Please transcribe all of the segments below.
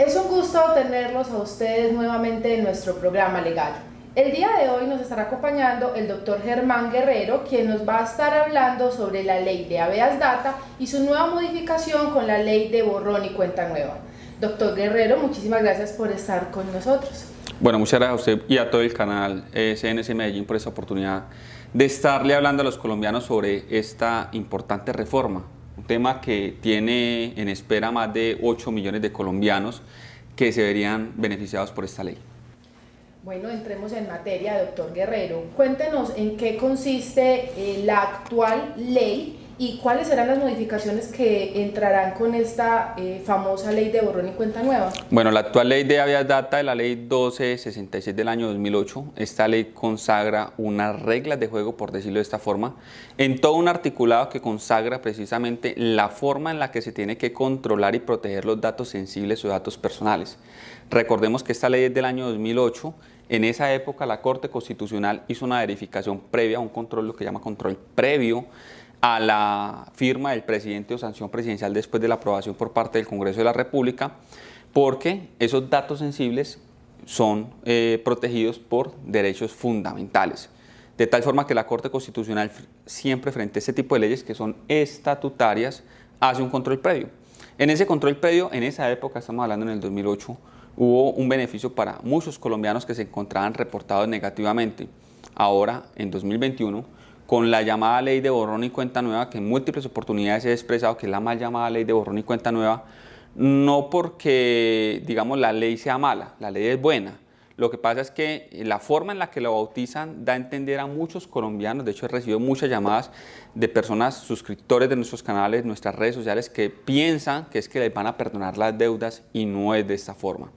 Es un gusto tenerlos a ustedes nuevamente en nuestro programa legal. El día de hoy nos estará acompañando el doctor Germán Guerrero, quien nos va a estar hablando sobre la ley de habeas data y su nueva modificación con la ley de borrón y cuenta nueva. Doctor Guerrero, muchísimas gracias por estar con nosotros. Bueno, muchas gracias a usted y a todo el canal CNC Medellín por esta oportunidad de estarle hablando a los colombianos sobre esta importante reforma. Un tema que tiene en espera más de 8 millones de colombianos que se verían beneficiados por esta ley. Bueno, entremos en materia, doctor Guerrero. Cuéntenos en qué consiste la actual ley y cuáles serán las modificaciones que entrarán con esta famosa ley de borrón y cuenta nueva. Bueno, la actual ley de habeas data es la ley 1266 del año 2008. Esta ley consagra unas reglas de juego, por decirlo de esta forma, en todo un articulado que consagra precisamente la forma en la que se tiene que controlar y proteger los datos sensibles o datos personales. Recordemos que esta ley es del año 2008. En esa época la Corte Constitucional hizo una verificación previa, un control, lo que llama control previo, a la firma del presidente o sanción presidencial después de la aprobación por parte del Congreso de la República, porque esos datos sensibles son protegidos por derechos fundamentales. De tal forma que la Corte Constitucional siempre frente a este tipo de leyes que son estatutarias hace un control previo. En ese control previo, en esa época, estamos hablando en el 2008, hubo un beneficio para muchos colombianos que se encontraban reportados negativamente. Ahora, en 2021, con la llamada ley de borrón y cuenta nueva, que en múltiples oportunidades he expresado que es la mal llamada ley de borrón y cuenta nueva, no porque, digamos, la ley sea mala, la ley es buena. Lo que pasa es que la forma en la que lo bautizan da a entender a muchos colombianos, de hecho he recibido muchas llamadas de personas suscriptores de nuestros canales, nuestras redes sociales, que piensan que es que les van a perdonar las deudas y no es de esta forma.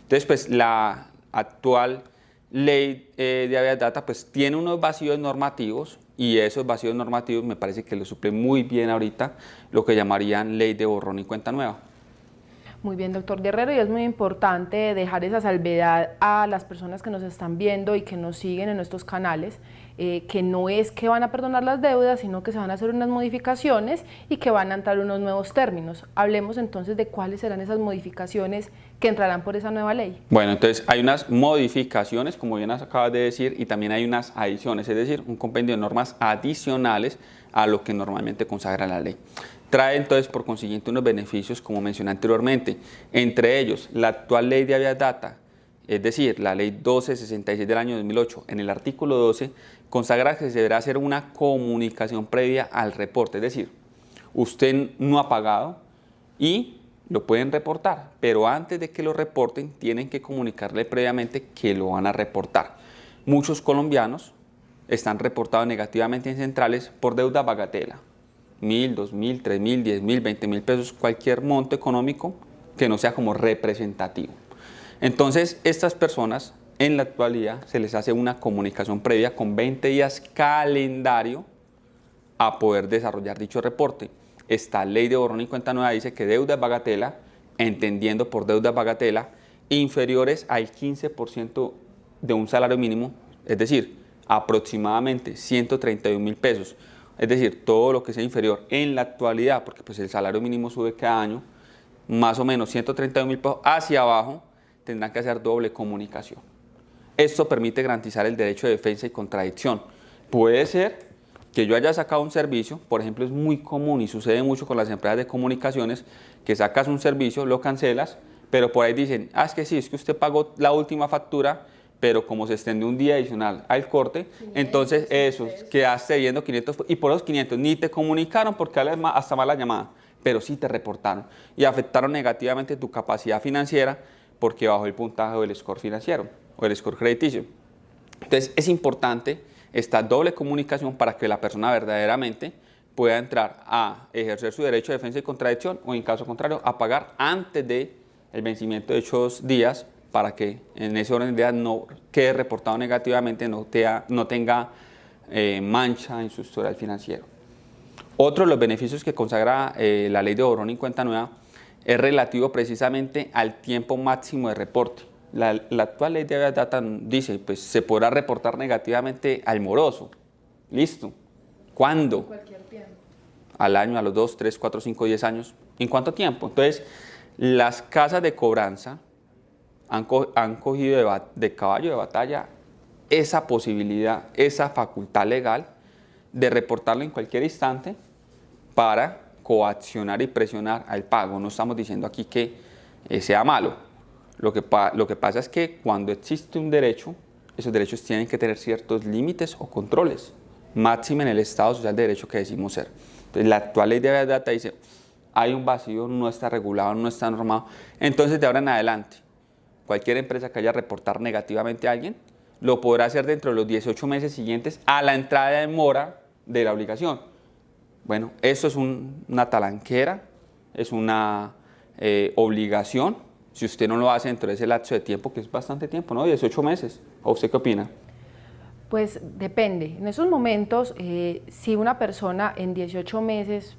Entonces, pues la actual ley de habeas data pues tiene unos vacíos normativos y esos vacíos normativos me parece que lo suple muy bien ahorita lo que llamarían ley de borrón y cuenta nueva. Muy bien, doctor Guerrero, y es muy importante dejar esa salvedad a las personas que nos están viendo y que nos siguen en nuestros canales, que no es que van a perdonar las deudas, sino que se van a hacer unas modificaciones y que van a entrar unos nuevos términos. Hablemos entonces de cuáles serán esas modificaciones que entrarán por esa nueva ley. Bueno, entonces hay unas modificaciones, como bien acabas de decir, y también hay unas adiciones, es decir, un compendio de normas adicionales a lo que normalmente consagra la ley. Trae entonces por consiguiente unos beneficios, como mencioné anteriormente, entre ellos la actual ley de habeas data, es decir, la ley 1266 del año 2008, en el artículo 12, consagra que se deberá hacer una comunicación previa al reporte, es decir, usted no ha pagado y lo pueden reportar, pero antes de que lo reporten tienen que comunicarle previamente que lo van a reportar. Muchos colombianos están reportados negativamente en centrales por deuda bagatela. 1.000, 2.000, 3.000, 10.000, 20.000 pesos, cualquier monto económico que no sea como representativo. Entonces, estas personas en la actualidad se les hace una comunicación previa con 20 días calendario a poder desarrollar dicho reporte. Esta ley de borrón y cuenta nueva dice que deuda bagatela, entendiendo por deuda bagatela, inferiores al 15% de un salario mínimo, es decir, aproximadamente 131.000 pesos. Es decir, todo lo que sea inferior en la actualidad, porque pues el salario mínimo sube cada año, más o menos 131.000 pesos hacia abajo, tendrán que hacer doble comunicación. Esto permite garantizar el derecho de defensa y contradicción. Puede ser que yo haya sacado un servicio, por ejemplo, es muy común y sucede mucho con las empresas de comunicaciones, que sacas un servicio, lo cancelas, pero por ahí dicen, es que sí, es que usted pagó la última factura, pero como se extendió un día adicional al corte, 500, entonces eso, quedaste debiendo 500 y por los 500 ni te comunicaron porque hasta mala llamada, pero sí te reportaron y afectaron negativamente tu capacidad financiera porque bajó el puntaje del score financiero o el score crediticio. Entonces es importante esta doble comunicación para que la persona verdaderamente pueda entrar a ejercer su derecho de defensa y contradicción o en caso contrario a pagar antes del vencimiento de esos días para que en ese orden de ideas no quede reportado negativamente, no tenga mancha en su historial financiero. Otro de los beneficios que consagra la ley de borrón y cuenta nueva es relativo precisamente al tiempo máximo de reporte. La actual ley de habeas data dice, pues se podrá reportar negativamente al moroso. Listo. ¿Cuándo? Cualquier tiempo. Al año, a los 2, 3, 4, 5, 10 años. ¿En cuánto tiempo? Entonces, Las casas de cobranza han cogido de caballo de batalla esa posibilidad, esa facultad legal de reportarlo en cualquier instante para coaccionar y presionar al pago. No estamos diciendo aquí que sea malo. Lo que pasa es que cuando existe un derecho, esos derechos tienen que tener ciertos límites o controles, máxime en el Estado Social de Derecho que decimos ser. Entonces, la actual ley de data dice, hay un vacío, no está regulado, no está normado. Entonces, de ahora en adelante, cualquier empresa que haya reportar negativamente a alguien, lo podrá hacer dentro de los 18 meses siguientes a la entrada en mora de la obligación. Bueno, eso es una talanquera, es una obligación, si usted no lo hace dentro de ese lapso de tiempo, que es bastante tiempo, ¿no? 18 meses. ¿O usted qué opina? Pues depende. En esos momentos, si una persona en 18 meses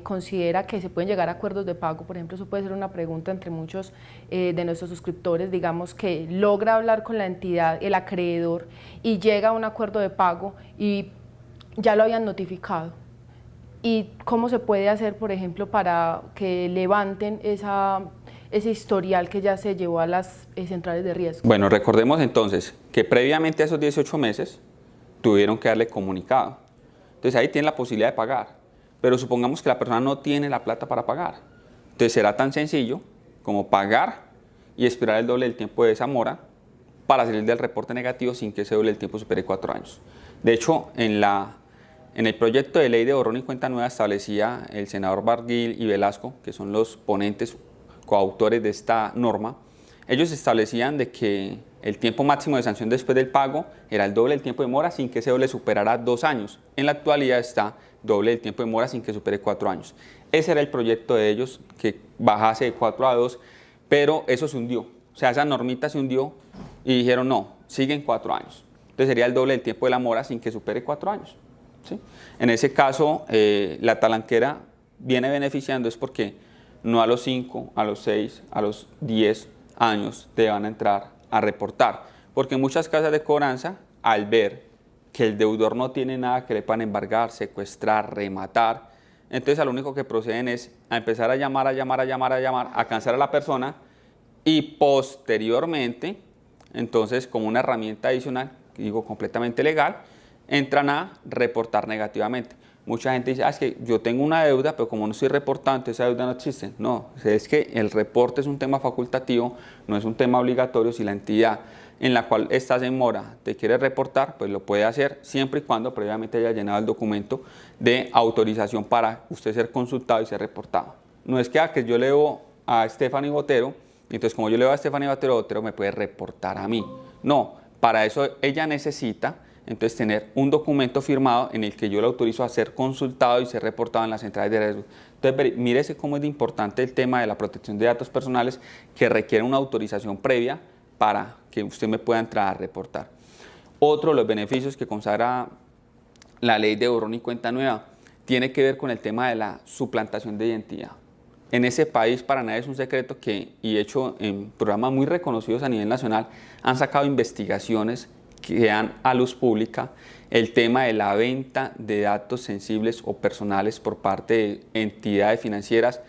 considera que se pueden llegar a acuerdos de pago, por ejemplo, eso puede ser una pregunta entre muchos de nuestros suscriptores, digamos que logra hablar con la entidad, el acreedor, y llega a un acuerdo de pago y ya lo habían notificado. ¿Y cómo se puede hacer, por ejemplo, para que levanten ese historial que ya se llevó a las centrales de riesgo? Bueno, recordemos entonces que previamente a esos 18 meses tuvieron que darle comunicado. Entonces ahí tienen la posibilidad de pagar, pero supongamos que la persona no tiene la plata para pagar. Entonces será tan sencillo como pagar y esperar el doble del tiempo de esa mora para salir del reporte negativo sin que ese doble del tiempo supere 4 años. De hecho, en el proyecto de ley de borrón y cuenta nueva establecía el senador Barguil y Velasco, que son los ponentes coautores de esta norma, ellos establecían de que el tiempo máximo de sanción después del pago era el doble del tiempo de mora sin que ese doble superara 2 años. En la actualidad está doble del tiempo de mora sin que supere 4 años. Ese era el proyecto de ellos, que bajase de 4 a 2, pero eso se hundió. O sea, esa normita se hundió y dijeron no, siguen 4 años. Entonces sería el doble del tiempo de la mora sin que supere 4 años. ¿Sí? En ese caso, la talanquera viene beneficiando es porque no a los 5, a los 6, a los 10 años te van a entrar a reportar. Porque muchas casas de cobranza, al ver que el deudor no tiene nada que le puedan embargar, secuestrar, rematar, entonces lo único que proceden es a empezar a llamar, a cansar a la persona y posteriormente, entonces como una herramienta adicional, digo completamente legal, entran a reportar negativamente. Mucha gente dice, es que yo tengo una deuda, pero como no estoy reportando, esa deuda no existe. No, es que el reporte es un tema facultativo, no es un tema obligatorio. Si la entidad en la cual estás en mora te quiere reportar, pues lo puede hacer siempre y cuando previamente haya llenado el documento de autorización para usted ser consultado y ser reportado. No es que yo leo a Stephanie Botero, y entonces como yo leo a Stephanie Botero, Botero me puede reportar a mí. No, para eso ella necesita entonces tener un documento firmado en el que yo le autorizo a ser consultado y ser reportado en las centrales de riesgo. Entonces, mírese cómo es de importante el tema de la protección de datos personales, que requiere una autorización previa para que usted me pueda entrar a reportar. Otro de los beneficios que consagra la ley de borrón y cuenta nueva tiene que ver con el tema de la suplantación de identidad. En ese país, para nadie es un secreto que, y hecho en programas muy reconocidos a nivel nacional, han sacado investigaciones que dan a luz pública el tema de la venta de datos sensibles o personales por parte de entidades financieras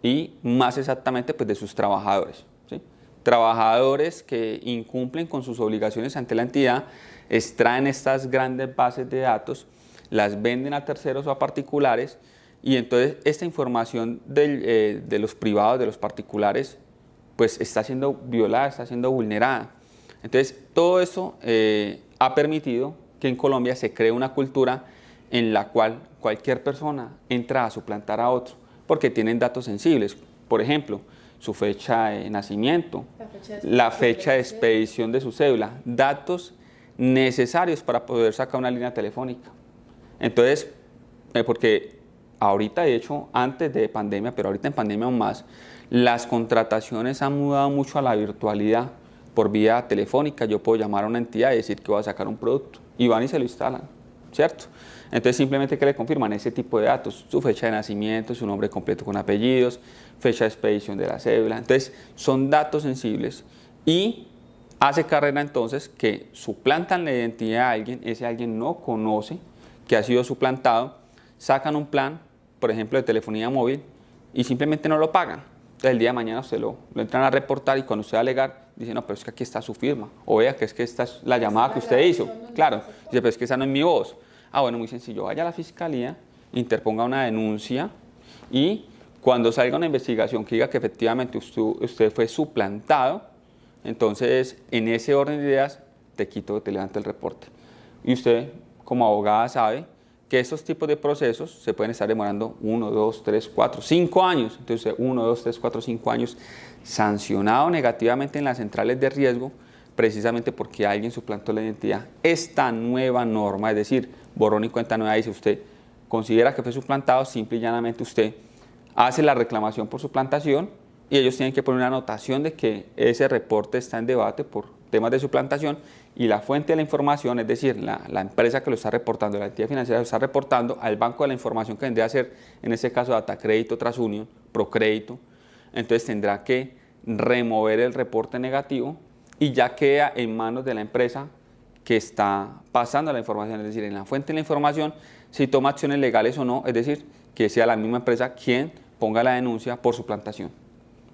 y más exactamente pues de sus trabajadores. ¿Sí? Trabajadores que incumplen con sus obligaciones ante la entidad, extraen estas grandes bases de datos, las venden a terceros o a particulares y entonces esta información de los privados, de los particulares, pues está siendo violada, está siendo vulnerada. Entonces, todo eso ha permitido que en Colombia se cree una cultura en la cual cualquier persona entra a suplantar a otro, porque tienen datos sensibles. Por ejemplo, su fecha de nacimiento, la fecha de expedición de su cédula, datos necesarios para poder sacar una línea telefónica. Entonces, porque ahorita, de hecho, antes de pandemia, pero ahorita en pandemia aún más, las contrataciones han mudado mucho a la virtualidad. Por vía telefónica yo puedo llamar a una entidad y decir que voy a sacar un producto y van y se lo instalan, ¿cierto? Entonces simplemente que le confirman ese tipo de datos, su fecha de nacimiento, su nombre completo con apellidos, fecha de expedición de la cédula. Entonces son datos sensibles y hace carrera entonces que suplantan la identidad de alguien, ese alguien no conoce que ha sido suplantado, sacan un plan, por ejemplo de telefonía móvil y simplemente no lo pagan. Entonces el día de mañana usted lo entran a reportar y cuando usted va a alegar, dice, no, pero es que aquí está su firma. O vea que es que esta es la llamada que usted hizo. Claro, dice, pero es que esa no es mi voz. Ah, bueno, muy sencillo, vaya a la fiscalía, interponga una denuncia y cuando salga una investigación que diga que efectivamente usted fue suplantado, entonces en ese orden de ideas te levanto el reporte. Y usted, como abogada, sabe que estos tipos de procesos se pueden estar demorando 1, 2, 3, 4, 5 años. Entonces 1, 2, 3, 4, 5 años sancionado negativamente en las centrales de riesgo precisamente porque alguien suplantó la identidad. Esta nueva norma, es decir, borrón y cuenta nueva, dice usted, considera que fue suplantado, simple y llanamente usted hace la reclamación por suplantación y ellos tienen que poner una anotación de que ese reporte está en debate por temas de suplantación y la fuente de la información, es decir, la empresa que lo está reportando, la entidad financiera lo está reportando al banco de la información que vendría a ser, en este caso, Datacrédito, TransUnion, Procrédito, entonces tendrá que remover el reporte negativo y ya queda en manos de la empresa que está pasando la información, es decir, en la fuente de la información, si toma acciones legales o no, es decir, que sea la misma empresa quien ponga la denuncia por suplantación.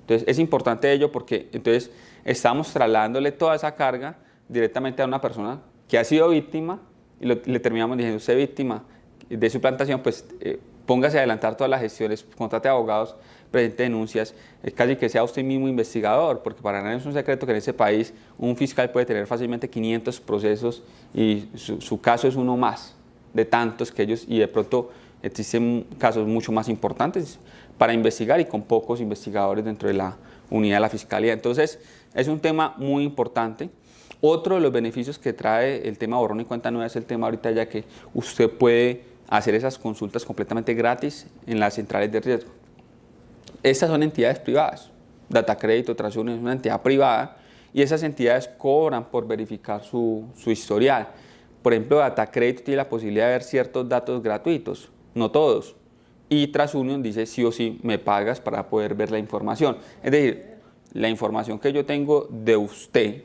Entonces es importante ello porque entonces estamos trasladándole toda esa carga directamente a una persona que ha sido víctima y le terminamos diciendo, usted víctima de suplantación, pues póngase a adelantar todas las gestiones, contrate abogados, presente denuncias, casi que sea usted mismo investigador, porque para nadie es un secreto que en ese país un fiscal puede tener fácilmente 500 procesos y su caso es uno más de tantos que ellos, y de pronto existen casos mucho más importantes para investigar y con pocos investigadores dentro de la unidad de la Fiscalía. Entonces, es un tema muy importante. Otro de los beneficios que trae el tema borrón y cuenta nueva es el tema ahorita ya que usted puede hacer esas consultas completamente gratis en las centrales de riesgo. Estas son entidades privadas. Datacrédito, TransUnion es una entidad privada y esas entidades cobran por verificar su historial. Por ejemplo, Datacrédito tiene la posibilidad de ver ciertos datos gratuitos, no todos. Y TransUnion dice sí o sí me pagas para poder ver la información. Es decir, la información que yo tengo de usted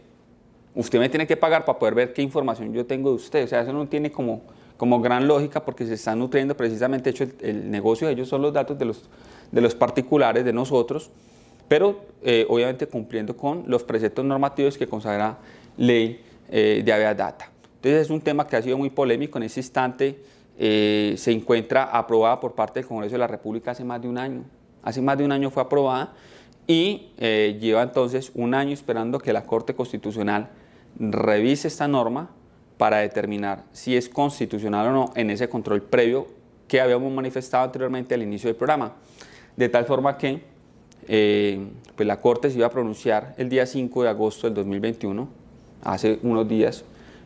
me tiene que pagar para poder ver qué información yo tengo de usted. O sea, eso no tiene como gran lógica porque se están nutriendo precisamente, de hecho el negocio de ellos son los datos de los particulares, de nosotros, pero obviamente cumpliendo con los preceptos normativos que consagra ley de habeas data. Entonces es un tema que ha sido muy polémico. En ese instante se encuentra aprobada por parte del Congreso de la República hace más de un año. Hace más de un año fue aprobada y lleva entonces un año esperando que la Corte Constitucional revise esta norma para determinar si es constitucional o no en ese control previo que habíamos manifestado anteriormente al inicio del programa. De tal forma que pues la Corte se iba a pronunciar el día 5 de agosto del 2021, hace unos días,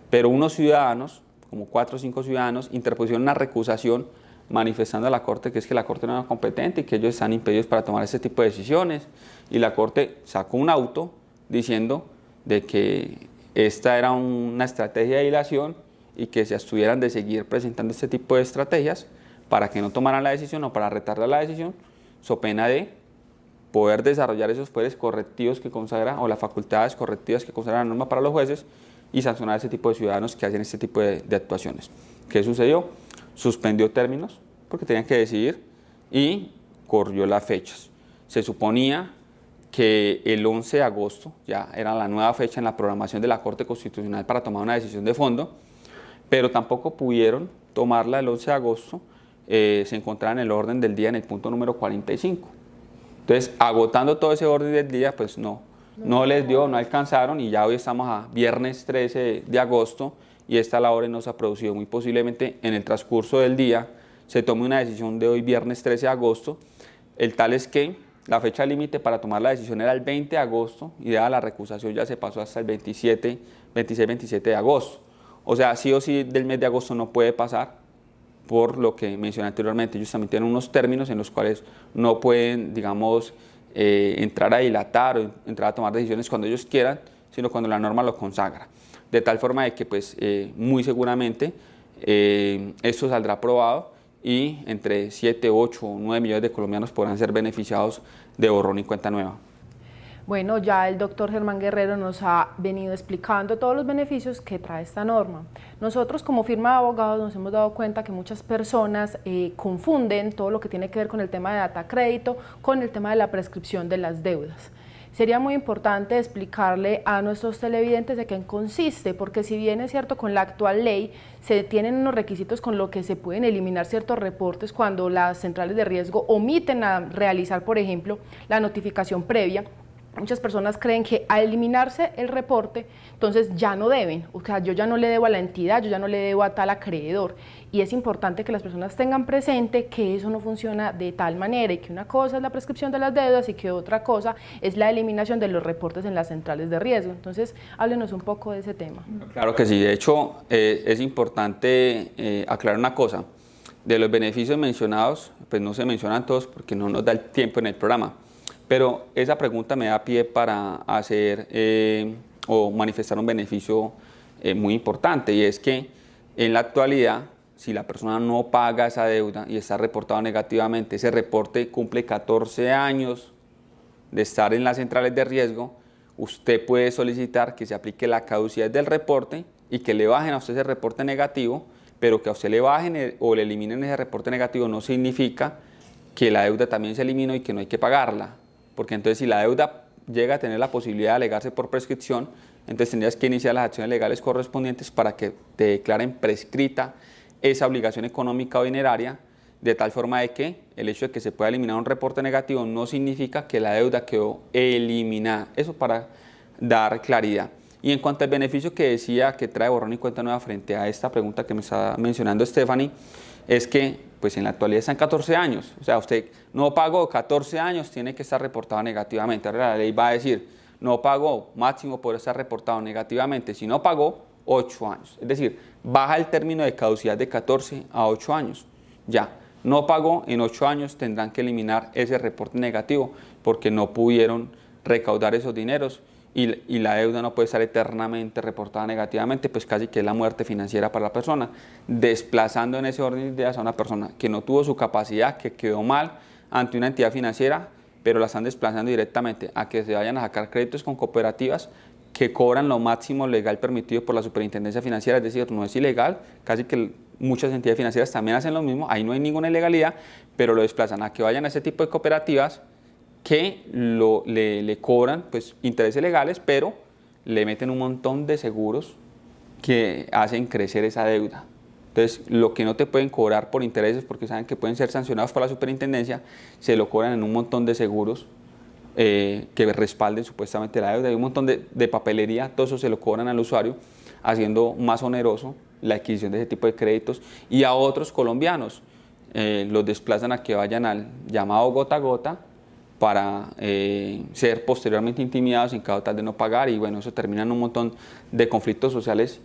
pero unos ciudadanos, como 4 o 5 ciudadanos, interpusieron una recusación manifestando a la Corte que es que la Corte no era competente y que ellos están impedidos para tomar este tipo de decisiones. Y la Corte sacó un auto diciendo de que esta era una estrategia de dilación y que se abstuvieran de seguir presentando este tipo de estrategias para que no tomaran la decisión o para retardar la decisión, so pena de poder desarrollar esos poderes correctivos que consagra o las facultades correctivas que consagra la norma para los jueces y sancionar a ese tipo de ciudadanos que hacen este tipo de actuaciones. ¿Qué sucedió? Suspendió términos porque tenían que decidir y corrió las fechas. Se suponía que el 11 de agosto ya era la nueva fecha en la programación de la Corte Constitucional para tomar una decisión de fondo, pero tampoco pudieron tomarla el 11 de agosto, se encontraba en el orden del día en el punto número 45. Entonces, agotando todo ese orden del día, pues no les dio, no alcanzaron y ya hoy estamos a viernes 13 de agosto y esta labor no se ha producido. Muy posiblemente en el transcurso del día se tome una decisión de hoy, viernes 13 de agosto. El tal es que la fecha límite para tomar la decisión era el 20 de agosto y dada la recusación ya se pasó hasta el 26, 27 de agosto. O sea, sí o sí del mes de agosto no puede pasar por lo que mencioné anteriormente. Ellos también tienen unos términos en los cuales no pueden, digamos, entrar a dilatar o entrar a tomar decisiones cuando ellos quieran, sino cuando la norma lo consagra. De tal forma de que pues, muy seguramente esto saldrá aprobado y entre 7, 8 o 9 millones de colombianos podrán ser beneficiados de borrón y cuenta nueva. Bueno, ya el doctor Germán Guerrero nos ha venido explicando todos los beneficios que trae esta norma. Nosotros como firma de abogados nos hemos dado cuenta que muchas personas confunden todo lo que tiene que ver con el tema de data crédito con el tema de la prescripción de las deudas. Sería muy importante explicarle a nuestros televidentes de qué consiste, porque si bien es cierto con la actual ley se tienen unos requisitos con lo que se pueden eliminar ciertos reportes cuando las centrales de riesgo omiten a realizar, por ejemplo, la notificación previa. Muchas personas creen que al eliminarse el reporte, entonces ya no deben, o sea, yo ya no le debo a la entidad, yo ya no le debo a tal acreedor. Y es importante que las personas tengan presente que eso no funciona de tal manera y que una cosa es la prescripción de las deudas y que otra cosa es la eliminación de los reportes en las centrales de riesgo. Entonces, háblenos un poco de ese tema. Claro que sí, de hecho es importante aclarar una cosa. De los beneficios mencionados, pues no se mencionan todos porque no nos da el tiempo en el programa. Pero esa pregunta me da pie para hacer o manifestar un beneficio muy importante, y es que en la actualidad, si la persona no paga esa deuda y está reportado negativamente, ese reporte cumple 14 años de estar en las centrales de riesgo, usted puede solicitar que se aplique la caducidad del reporte y que le bajen a usted ese reporte negativo, pero que a usted le bajen o le eliminen ese reporte negativo no significa que la deuda también se eliminó y que no hay que pagarla. Porque entonces si la deuda llega a tener la posibilidad de alegarse por prescripción, entonces tendrías que iniciar las acciones legales correspondientes para que te declaren prescrita esa obligación económica o dineraria, de tal forma de que el hecho de que se pueda eliminar un reporte negativo no significa que la deuda quedó eliminada. Eso para dar claridad. Y en cuanto al beneficio que decía que trae borrón y cuenta nueva frente a esta pregunta que me está mencionando Stephanie, es que pues en la actualidad están 14 años, o sea, usted no pagó 14 años, tiene que estar reportado negativamente. Ahora la ley va a decir, no pagó, máximo por estar reportado negativamente, si no pagó, 8 años. Es decir, baja el término de caducidad de 14 a 8 años. Ya, no pagó, en 8 años tendrán que eliminar ese reporte negativo porque no pudieron recaudar esos dineros. Y la deuda no puede estar eternamente reportada negativamente, pues casi que es la muerte financiera para la persona, desplazando en ese orden de ideas a una persona que no tuvo su capacidad, que quedó mal ante una entidad financiera, pero la están desplazando directamente a que se vayan a sacar créditos con cooperativas que cobran lo máximo legal permitido por la Superintendencia Financiera, es decir, no es ilegal, casi que muchas entidades financieras también hacen lo mismo, ahí no hay ninguna ilegalidad, pero lo desplazan a que vayan a ese tipo de cooperativas que le cobran pues, intereses legales, pero le meten un montón de seguros que hacen crecer esa deuda. Entonces, lo que no te pueden cobrar por intereses, porque saben que pueden ser sancionados por la superintendencia, se lo cobran en un montón de seguros que respalden supuestamente la deuda. Hay un montón de papelería, todo eso se lo cobran al usuario, haciendo más oneroso la adquisición de ese tipo de créditos. Y a otros colombianos los desplazan a que vayan al llamado gota a gota, para ser posteriormente intimidados en caso tal de no pagar, y bueno, eso termina en un montón de conflictos sociales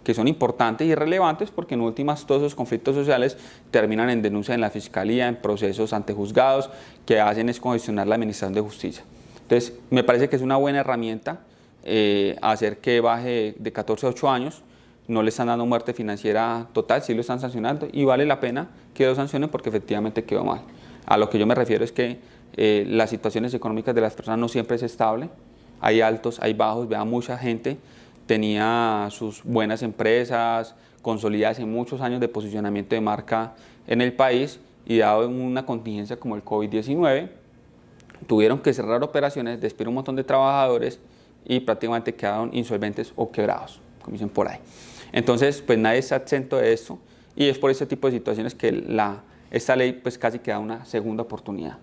que son importantes y relevantes, porque en últimas todos esos conflictos sociales terminan en denuncia en la fiscalía, en procesos ante juzgados, que hacen es congestionar la administración de justicia. Entonces, me parece que es una buena herramienta hacer que baje de 14 a 8 años, no le están dando muerte financiera total, sí lo están sancionando, y vale la pena que lo sancionen porque efectivamente quedó mal. A lo que yo me refiero es que las situaciones económicas de las personas no siempre es estable, hay altos, hay bajos. Vea, mucha gente tenía sus buenas empresas consolidadas en muchos años de posicionamiento de marca en el país, y dado una contingencia como el COVID-19, tuvieron que cerrar operaciones, despedir un montón de trabajadores y prácticamente quedaron insolventes o quebrados, como dicen por ahí. Entonces, pues nadie está exento de esto, y es por ese tipo de situaciones que esta ley pues casi que da una segunda oportunidad.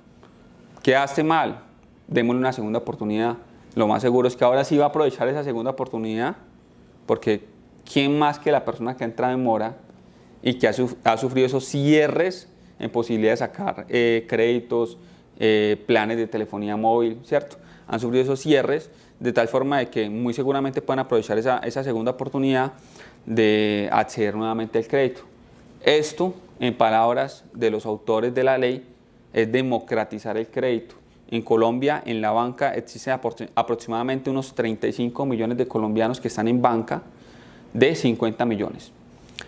Quedaste mal, démosle una segunda oportunidad. Lo más seguro es que ahora sí va a aprovechar esa segunda oportunidad, porque ¿quién más que la persona que ha entrado en mora y que ha sufrido esos cierres en posibilidad de sacar créditos, planes de telefonía móvil, ¿cierto? Han sufrido esos cierres de tal forma de que muy seguramente puedan aprovechar esa segunda oportunidad de acceder nuevamente al crédito. Esto, en palabras de los autores de la ley, es democratizar el crédito. En Colombia, en la banca, existen aproximadamente unos 35 millones de colombianos que están en banca de 50 millones.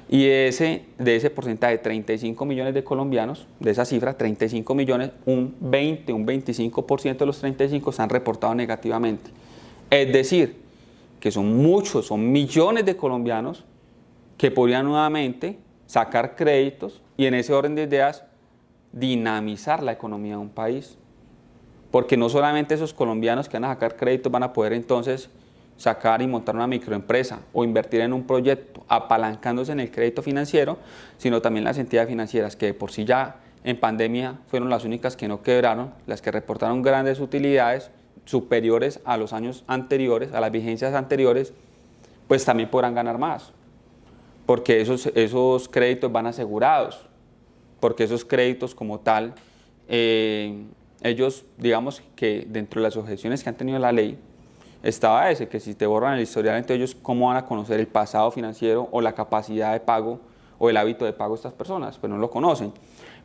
Y de ese porcentaje, 35 millones de colombianos, de esa cifra, 35 millones, un 25% de los 35 se han reportado negativamente. Es decir, que son muchos, son millones de colombianos que podrían nuevamente sacar créditos y en ese orden de ideas dinamizar la economía de un país. Porque no solamente esos colombianos que van a sacar créditos van a poder entonces sacar y montar una microempresa o invertir en un proyecto apalancándose en el crédito financiero, sino también las entidades financieras que de por sí ya en pandemia fueron las únicas que no quebraron, las que reportaron grandes utilidades superiores a los años anteriores, a las vigencias anteriores, pues también podrán ganar más, porque esos créditos van asegurados, porque esos créditos como tal, ellos, digamos que dentro de las objeciones que han tenido la ley, estaba ese, que si te borran el historial, entonces ellos cómo van a conocer el pasado financiero o la capacidad de pago o el hábito de pago de estas personas, pues no lo conocen.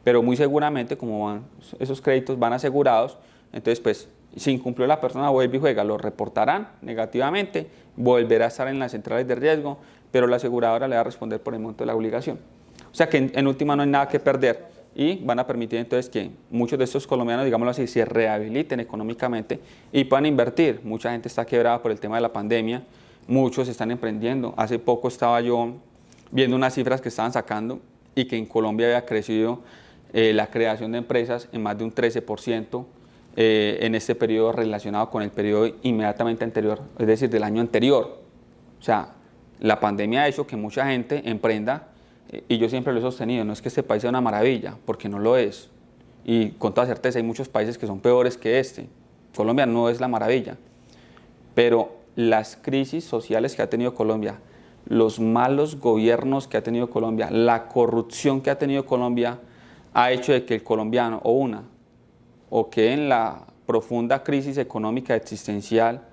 Pero muy seguramente, como esos créditos van asegurados, entonces pues si incumplió la persona, vuelve y juega, lo reportarán negativamente, volverá a estar en las centrales de riesgo, pero la aseguradora le va a responder por el monto de la obligación. O sea que en última no hay nada que perder. Y van a permitir entonces que muchos de estos colombianos, digámoslo así, se rehabiliten económicamente y puedan invertir. Mucha gente está quebrada por el tema de la pandemia, muchos están emprendiendo. Hace poco estaba yo viendo unas cifras que estaban sacando y que en Colombia había crecido la creación de empresas en más de un 13% en este periodo relacionado con el periodo inmediatamente anterior, es decir, del año anterior. O sea, la pandemia ha hecho que mucha gente emprenda. Y yo siempre lo he sostenido, no es que este país sea una maravilla, porque no lo es. Y con toda certeza hay muchos países que son peores que este. Colombia no es la maravilla. Pero las crisis sociales que ha tenido Colombia, los malos gobiernos que ha tenido Colombia, la corrupción que ha tenido Colombia, ha hecho de que el colombiano o quede en la profunda crisis económica existencial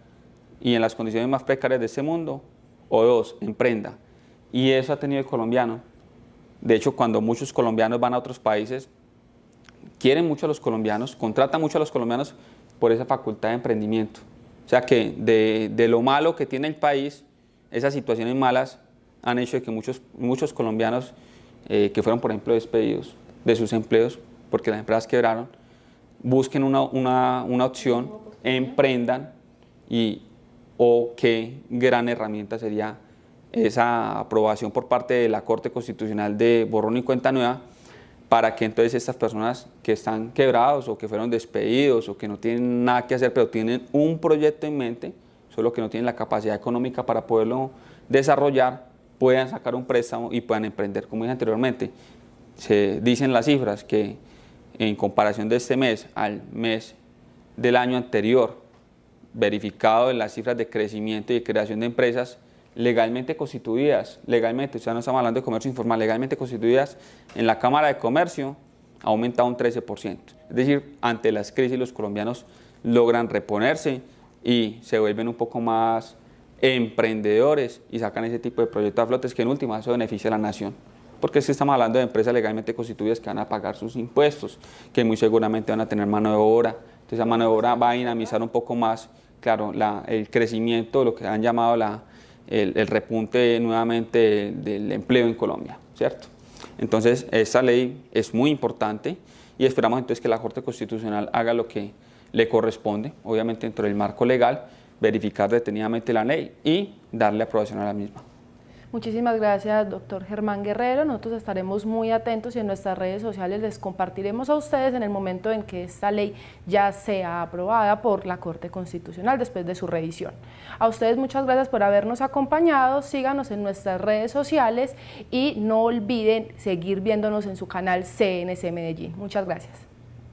y en las condiciones más precarias de este mundo, o dos, emprenda. Y eso ha tenido el colombiano. De hecho, cuando muchos colombianos van a otros países, quieren mucho a los colombianos, contratan mucho a los colombianos por esa facultad de emprendimiento. O sea que de lo malo que tiene el país, esas situaciones malas han hecho de que muchos colombianos que fueron, por ejemplo, despedidos de sus empleos porque las empresas quebraron, busquen una opción, emprendan o qué gran herramienta sería esa aprobación por parte de la Corte Constitucional de borrón y cuenta nueva para que entonces estas personas que están quebrados o que fueron despedidos o que no tienen nada que hacer pero tienen un proyecto en mente, solo que no tienen la capacidad económica para poderlo desarrollar, puedan sacar un préstamo y puedan emprender. Como dije anteriormente, se dicen las cifras que en comparación de este mes al mes del año anterior, verificado en las cifras de crecimiento y de creación de empresas, legalmente constituidas, o sea, no estamos hablando de comercio informal, legalmente constituidas en la Cámara de Comercio, ha aumentado un 13%. Es decir, ante las crisis los colombianos logran reponerse y se vuelven un poco más emprendedores y sacan ese tipo de proyectos a flotes que en última eso beneficia a la nación. Porque es que estamos hablando de empresas legalmente constituidas que van a pagar sus impuestos, que muy seguramente van a tener mano de obra, entonces esa mano de obra va a dinamizar un poco más, claro, el crecimiento, lo que han llamado el repunte nuevamente del empleo en Colombia, ¿cierto? Entonces, esta ley es muy importante y esperamos entonces que la Corte Constitucional haga lo que le corresponde, obviamente dentro del marco legal, verificar detenidamente la ley y darle aprobación a la misma. Muchísimas gracias, doctor Germán Guerrero. Nosotros estaremos muy atentos y en nuestras redes sociales les compartiremos a ustedes en el momento en que esta ley ya sea aprobada por la Corte Constitucional después de su revisión. A ustedes muchas gracias por habernos acompañado, síganos en nuestras redes sociales y no olviden seguir viéndonos en su canal CNC Medellín. Muchas gracias.